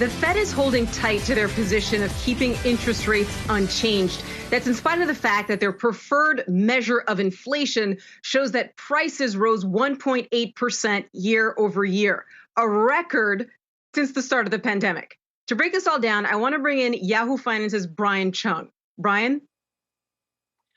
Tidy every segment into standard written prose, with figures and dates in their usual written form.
The Fed is holding tight to their position of keeping interest rates unchanged. That's in spite of the fact that their preferred measure of inflation shows that prices rose 1.8% year over year, a record since the start of the pandemic. To break this all down, I want to bring in Yahoo Finance's Brian Cheung. Brian?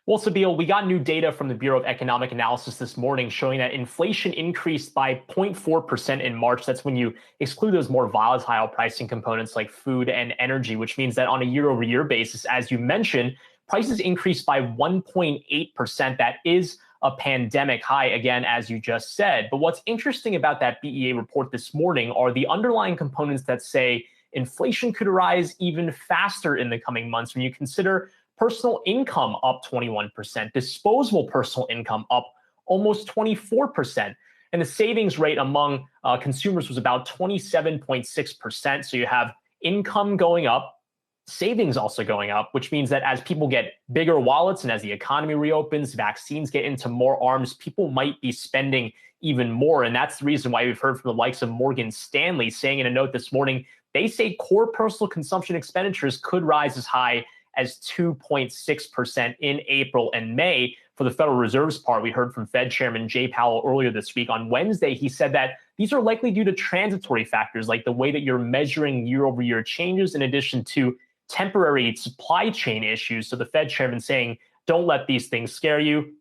Well, Sabeel, we got new data from the Bureau of Economic Analysis this morning showing that inflation increased by 0.4% in March. That's when you exclude those more volatile pricing components like food and energy, which means that on a year-over-year basis, as you mentioned, prices increased by 1.8%. That is a pandemic high, again, as you just said. But what's interesting about that BEA report this morning are the underlying components that say inflation could rise even faster in the coming months when you consider personal income up 21%, disposable personal income up almost 24%. And the savings rate among consumers was about 27.6%. So you have income going up, savings also going up, which means that as people get bigger wallets and as the economy reopens, vaccines get into more arms, people might be spending even more. And that's the reason why we've heard from the likes of Morgan Stanley saying in a note this morning, they say core personal consumption expenditures could rise as high as 2.6% in April and May. For the Federal Reserve's part, we heard from Fed Chairman Jay Powell earlier this week. On Wednesday, he said that these are likely due to transitory factors like the way that you're measuring year-over-year changes in addition to temporary supply chain issues. So the Fed Chairman saying, don't let these things scare you.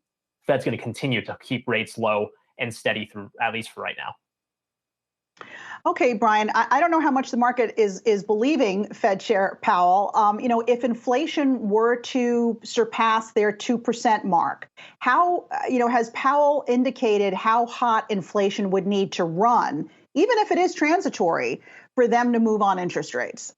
Fed's going to continue to keep rates low and steady through, at least for right now. Okay, Brian, I don't know how much the market is believing Fed Chair Powell. If inflation were to surpass their 2% mark, how, has Powell indicated how hot inflation would need to run, even if it is transitory, for them to move on interest rates?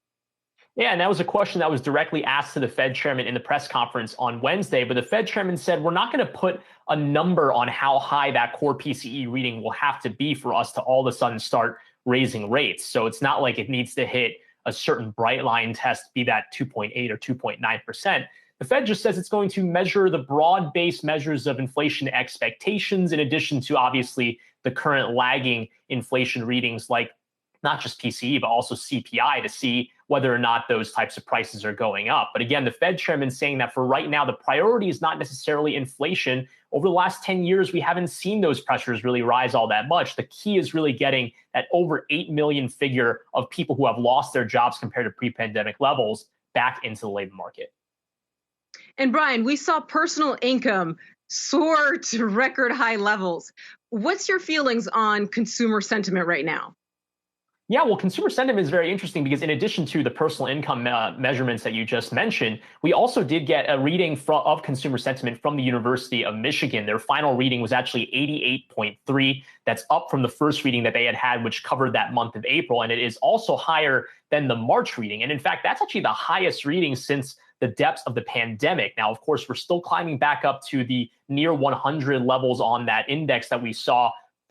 Yeah, and that was a question that was directly asked to the Fed chairman in the press conference on Wednesday. But the Fed chairman said, we're not going to put a number on how high that core PCE reading will have to be for us to all of a sudden start raising rates. So it's not like it needs to hit a certain bright line test, be that 2.8 or 2.9%. The Fed just says it's going to measure the broad-based measures of inflation expectations, in addition to obviously the current lagging inflation readings like not just PCE, but also CPI to see whether or not those types of prices are going up. But again, the Fed chairman saying that for right now, the priority is not necessarily inflation. Over the last 10 years, we haven't seen those pressures really rise all that much. The key is really getting that over 8 million figure of people who have lost their jobs compared to pre-pandemic levels back into the labor market. And Brian, we saw personal income soar to record high levels. What's your feelings on consumer sentiment right now? Yeah, well, consumer sentiment is very interesting because in addition to the personal income measurements that you just mentioned, we also did get a reading of consumer sentiment from the University of Michigan. Their final reading was actually 88.3. That's up from the first reading that they had, which covered that month of April. And it is also higher than the March reading. And in fact, that's actually the highest reading since the depths of the pandemic. Now, of course, we're still climbing back up to the near 100 levels on that index that we saw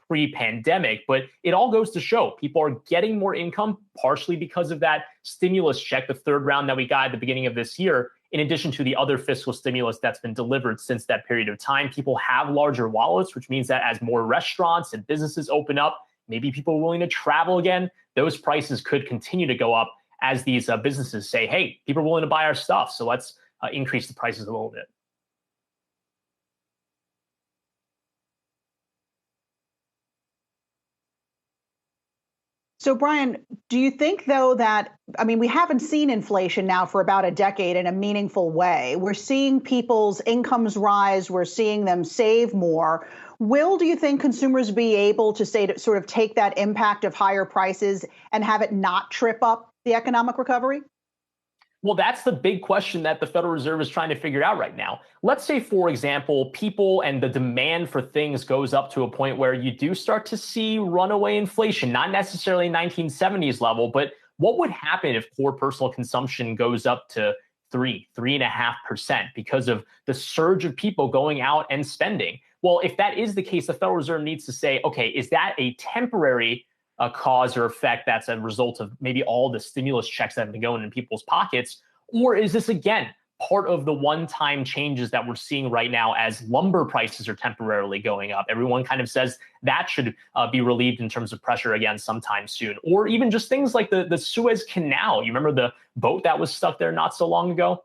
pre-pandemic, but it all goes to show people are getting more income, partially because of that stimulus check, the third round that we got at the beginning of this year, in addition to the other fiscal stimulus that's been delivered since that period of time. People have larger wallets, which means that as more restaurants and businesses open up, maybe people are willing to travel again, those prices could continue to go up as these businesses say, hey, people are willing to buy our stuff, so let's increase the prices a little bit. So, Brian, do you think, though, that, we haven't seen inflation now for about a decade in a meaningful way. We're seeing people's incomes rise. We're seeing them save more. Do you think consumers be able to sort of take that impact of higher prices and have it not trip up the economic recovery? Well, that's the big question that the Federal Reserve is trying to figure out right now. Let's say, for example, people and the demand for things goes up to a point where you do start to see runaway inflation, not necessarily 1970s level, but what would happen if core personal consumption goes up to 3.5% because of the surge of people going out and spending? Well, if that is the case, the Federal Reserve needs to say, okay, is that a temporary cause or effect that's a result of maybe all the stimulus checks that have been going in people's pockets? Or is this, again, part of the one-time changes that we're seeing right now as lumber prices are temporarily going up. Everyone kind of says that should be relieved in terms of pressure again sometime soon. Or even just things like the Suez Canal. You remember the boat that was stuck there not so long ago?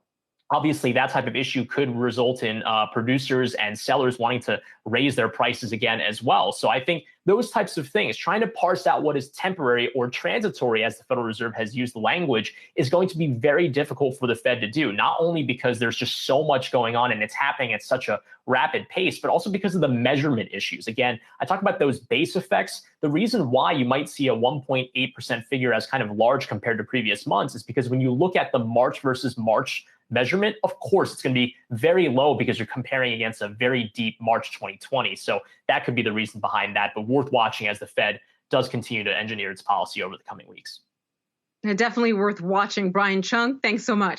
Obviously, that type of issue could result in producers and sellers wanting to raise their prices again as well. So I think those types of things, trying to parse out what is temporary or transitory, as the Federal Reserve has used the language, is going to be very difficult for the Fed to do, not only because there's just so much going on and it's happening at such a rapid pace, but also because of the measurement issues. Again, I talk about those base effects. The reason why you might see a 1.8% figure as kind of large compared to previous months is because when you look at the March versus March measurement, of course, it's going to be very low because you're comparing against a very deep March 2020. So that could be the reason behind that, but worth watching as the Fed does continue to engineer its policy over the coming weeks. Definitely worth watching. Brian Cheung, thanks so much.